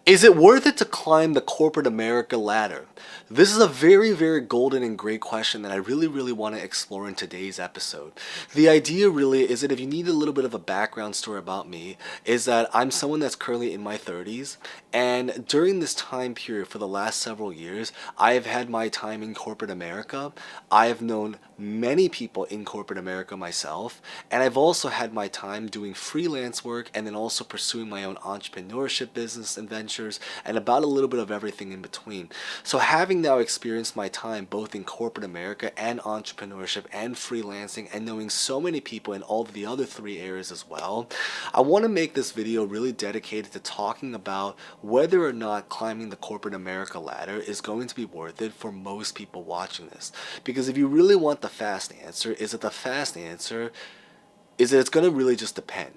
Is it worth it to climb the corporate America ladder? This is a very, very golden and great question that I really, really want to explore in today's episode. The idea really is that if you need a little bit of a background story about me, is that I'm someone that's currently in my 30s, and during this time period for the last several years, I have had my time in corporate America. I have known many people in corporate America myself, and I've also had my time doing freelance work and then also pursuing my own entrepreneurship business and ventures and about a little bit of everything in between. So having now experienced my time both in corporate America and entrepreneurship and freelancing and knowing so many people in all of the other three areas as well, I want to make this video really dedicated to talking about whether or not climbing the corporate America ladder is going to be worth it for most people watching this. Because if you really want the fast answer, is that it's going to really just depend.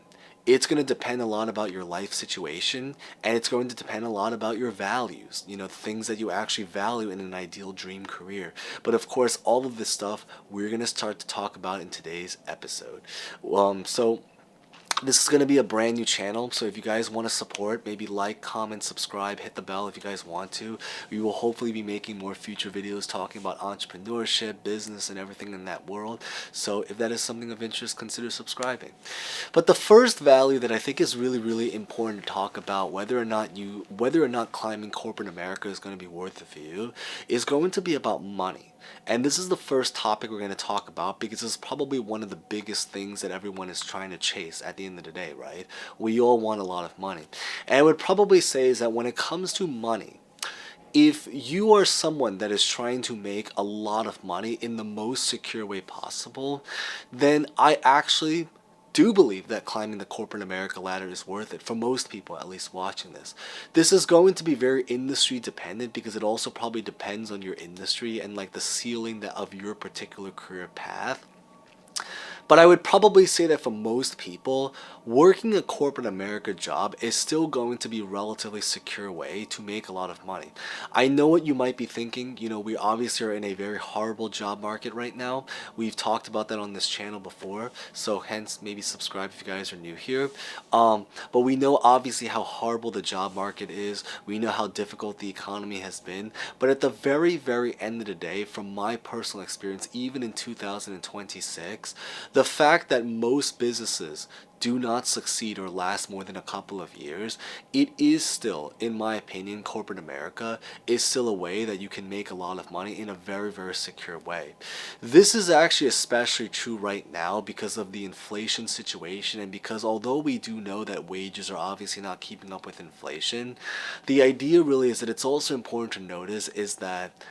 It's going to depend a lot about your life situation, and it's going to depend a lot about your values, things that you actually value in an ideal dream career. But of course, all of this stuff we're going to start to talk about in today's episode. So this is going to be a brand new channel, so if you guys want to support, maybe like, comment, subscribe, hit the bell if you guys want to. We will hopefully be making more future videos talking about entrepreneurship, business, and everything in that world. So if that is something of interest, consider subscribing. But the first value that I think is really, really important to talk about, whether or not climbing corporate America is going to be worth it for you, is going to be about money. And this is the first topic we're going to talk about because it's probably one of the biggest things that everyone is trying to chase at the end of the day, right? We all want a lot of money. And I would probably say is that when it comes to money, if you are someone that is trying to make a lot of money in the most secure way possible, then I actually do believe that climbing the corporate America ladder is worth it for most people, at least watching this. This is going to be very industry dependent because it also probably depends on your industry and like the ceiling of your particular career path. But I would probably say that for most people, working a corporate America job is still going to be a relatively secure way to make a lot of money. I know what you might be thinking. We obviously are in a very horrible job market right now. We've talked about that on this channel before, so hence maybe subscribe if you guys are new here. But we know obviously how horrible the job market is. We know how difficult the economy has been. But at the very, very end of the day, from my personal experience, even in 2026, the fact that most businesses do not succeed or last more than a couple of years, it is still, in my opinion, corporate America is still a way that you can make a lot of money in a very, very secure way. This is actually especially true right now because of the inflation situation and because although we do know that wages are obviously not keeping up with inflation, the idea really is that it's also important to notice is that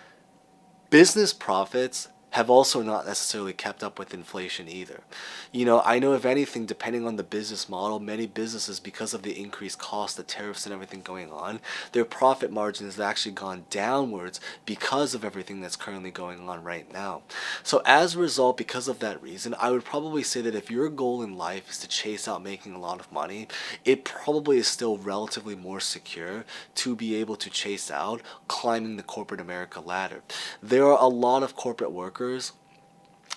business profits have also not necessarily kept up with inflation either. I know if anything, depending on the business model, many businesses, because of the increased cost, the tariffs and everything going on, their profit margin has actually gone downwards because of everything that's currently going on right now. So as a result, because of that reason, I would probably say that if your goal in life is to chase out making a lot of money, it probably is still relatively more secure to be able to chase out climbing the corporate America ladder. There are a lot of corporate workers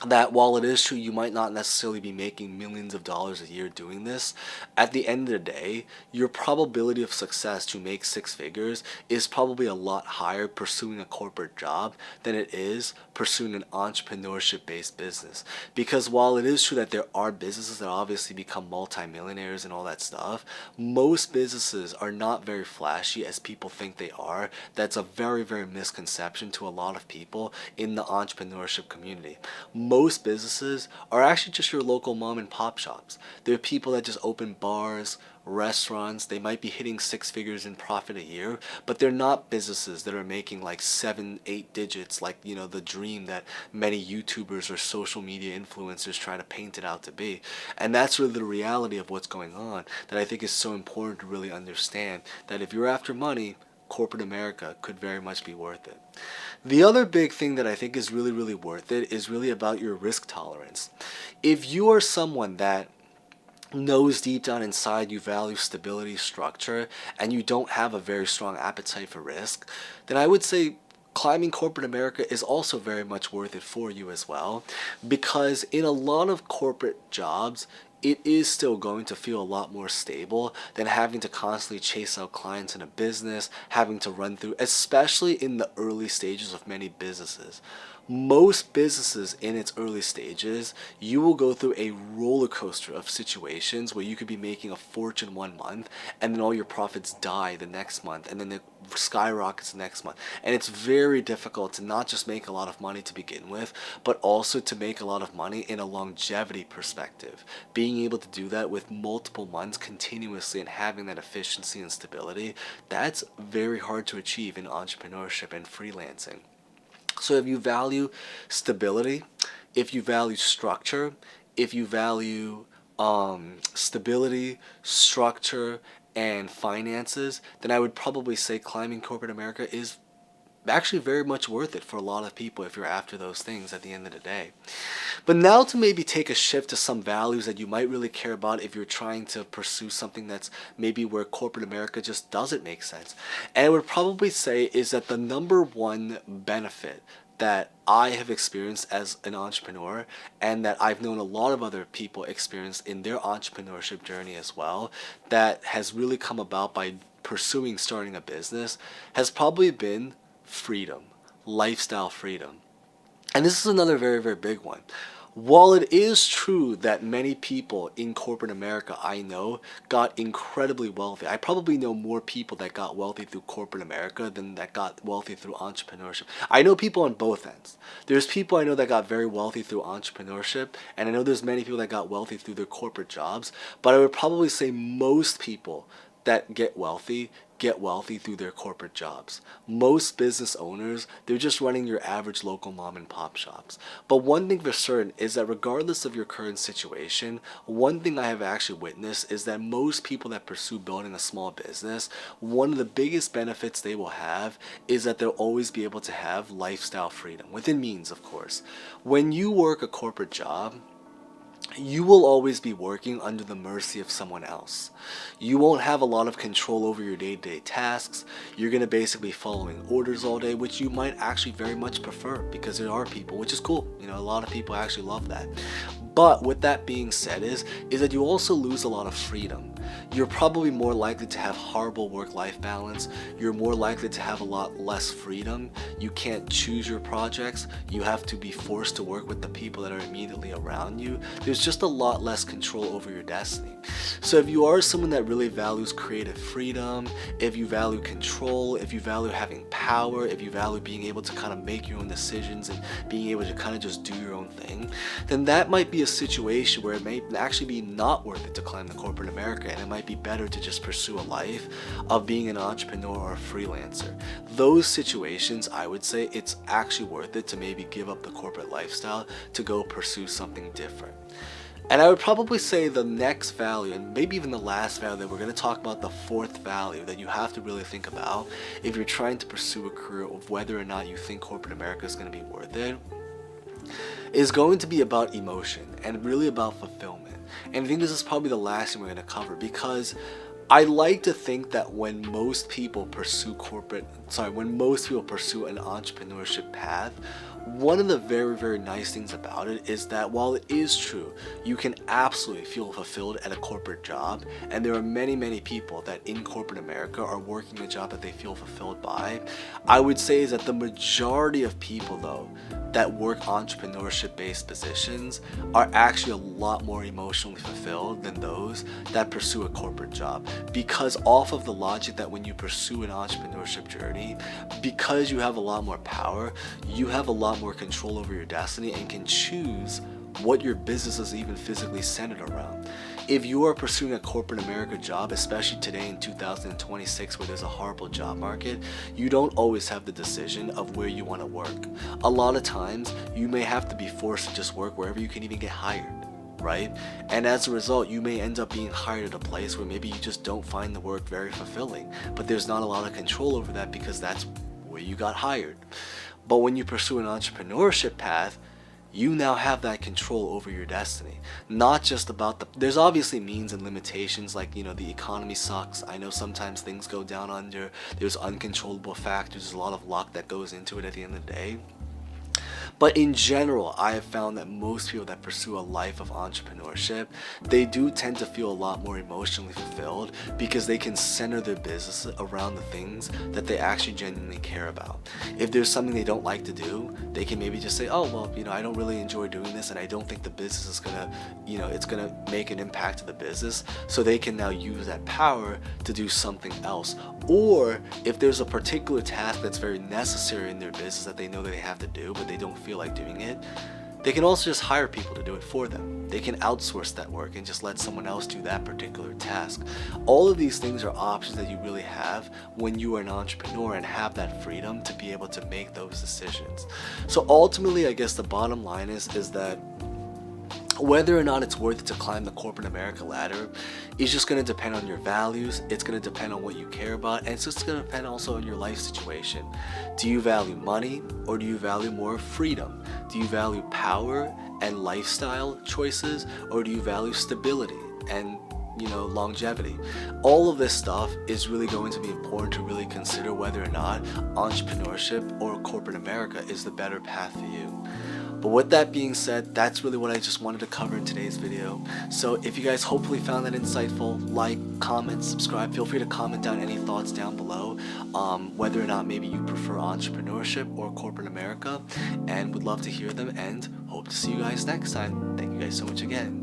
that while it is true you might not necessarily be making millions of dollars a year doing this, at the end of the day, your probability of success to make six figures is probably a lot higher pursuing a corporate job than it is pursuing an entrepreneurship based business. Because while it is true that there are businesses that obviously become multimillionaires and all that stuff, most businesses are not very flashy as people think they are. That's a very, very misconception to a lot of people in the entrepreneurship community. Most businesses are actually just your local mom and pop shops. They're people that just open bars, restaurants. They might be hitting six figures in profit a year, but they're not businesses that are making like 7, 8 digits like, the dream that many YouTubers or social media influencers try to paint it out to be. And that's really the reality of what's going on that I think is so important to really understand that if you're after money, corporate America could very much be worth it. The other big thing that I think is really, really worth it is really about your risk tolerance. If you are someone that knows deep down inside you value stability, structure, and you don't have a very strong appetite for risk, then I would say climbing corporate America is also very much worth it for you as well, because in a lot of corporate jobs, it is still going to feel a lot more stable than having to constantly chase out clients in a business, having to run through, especially in the early stages of many businesses. Most businesses in its early stages, you will go through a roller coaster of situations where you could be making a fortune 1 month and then all your profits die the next month and then it skyrockets the next month. And it's very difficult to not just make a lot of money to begin with, but also to make a lot of money in a longevity perspective. Being able to do that with multiple months continuously and having that efficiency and stability, that's very hard to achieve in entrepreneurship and freelancing. So if you value stability, if you value structure, if you value stability, structure, and finances, then I would probably say climbing corporate America is actually very much worth it for a lot of people if you're after those things at the end of the day. But now to maybe take a shift to some values that you might really care about if you're trying to pursue something that's maybe where corporate America just doesn't make sense. And I would probably say is that the number one benefit that I have experienced as an entrepreneur and that I've known a lot of other people experience in their entrepreneurship journey as well, that has really come about by pursuing starting a business, has probably been freedom, lifestyle freedom. And this is another very, very big one. While it is true that many people in corporate America I know got incredibly wealthy, I probably know more people that got wealthy through corporate America than that got wealthy through entrepreneurship. I know people on both ends. There's people I know that got very wealthy through entrepreneurship, and I know there's many people that got wealthy through their corporate jobs, but I would probably say most people that get wealthy through their corporate jobs. Most business owners, they're just running your average local mom and pop shops. But one thing for certain is that regardless of your current situation, one thing I have actually witnessed is that most people that pursue building a small business, one of the biggest benefits they will have is that they'll always be able to have lifestyle freedom, within means of course. When you work a corporate job, you will always be working under the mercy of someone else. You won't have a lot of control over your day-to-day tasks. You're going to basically be following orders all day, which you might actually very much prefer because there are people, which is cool. You know, a lot of people actually love that. But with that being said is that you also lose a lot of freedom. You're probably more likely to have horrible work-life balance. You're more likely to have a lot less freedom. You can't choose your projects. You have to be forced to work with the people that are immediately around you. There's just a lot less control over your destiny. So if you are someone that really values creative freedom, if you value control, if you value having power, if you value being able to kind of make your own decisions and being able to kind of just do your own thing, then that might be a situation where it may actually be not worth it to climb the corporate America, and it might be better to just pursue a life of being an entrepreneur or a freelancer. Those situations, I would say it's actually worth it to maybe give up the corporate lifestyle to go pursue something different. And I would probably say the next value, and maybe even the last value that we're going to talk about, the fourth value that you have to really think about if you're trying to pursue a career of whether or not you think corporate America is going to be worth it, is going to be about emotion and really about fulfillment. And I think this is probably the last thing we're going to cover, because I like to think that when most people pursue an entrepreneurship path, one of the very, very nice things about it is that while it is true, you can absolutely feel fulfilled at a corporate job, and there are many, many people that in corporate America are working a job that they feel fulfilled by, I would say is that the majority of people though that work entrepreneurship based positions are actually a lot more emotionally fulfilled than those that pursue a corporate job, because off of the logic that when you pursue an entrepreneurship journey, because you have a lot more power, you have a lot more control over your destiny and can choose what your business is even physically centered around. If you are pursuing a corporate America job, especially today in 2026 where there's a horrible job market, you don't always have the decision of where you want to work. A lot of times you may have to be forced to just work wherever you can even get hired, right? And as a result, you may end up being hired at a place where maybe you just don't find the work very fulfilling, but there's not a lot of control over that because that's where you got hired. But when you pursue an entrepreneurship path, you now have that control over your destiny. Not just about there's obviously means and limitations, like, you know, the economy sucks. I know sometimes things go down under, there's uncontrollable factors, there's a lot of luck that goes into it at the end of the day. But in general, I have found that most people that pursue a life of entrepreneurship, they do tend to feel a lot more emotionally fulfilled because they can center their business around the things that they actually genuinely care about. If there's something they don't like to do, they can maybe just say, oh, well, I don't really enjoy doing this, and I don't think the business is gonna, it's gonna make an impact to the business. So they can now use that power to do something else. Or if there's a particular task that's very necessary in their business that they know that they have to do, but they don't feel like doing it, they can also just hire people to do it for them. They can outsource that work and just let someone else do that particular task. All of these things are options that you really have when you are an entrepreneur and have that freedom to be able to make those decisions. So ultimately, I guess the bottom line is that whether or not it's worth it to climb the corporate America ladder is just going to depend on your values. It's going to depend on what you care about, and it's just going to depend also on your life situation. Do you value money, or do you value more freedom? Do you value power and lifestyle choices, or do you value stability and longevity? All of this stuff is really going to be important to really consider whether or not entrepreneurship or corporate America is the better path for you. But with that being said, that's really what I just wanted to cover in today's video. So if you guys hopefully found that insightful, like, comment, subscribe. Feel free to comment down any thoughts down below, whether or not maybe you prefer entrepreneurship or corporate America, and would love to hear them, and hope to see you guys next time. Thank you guys so much again.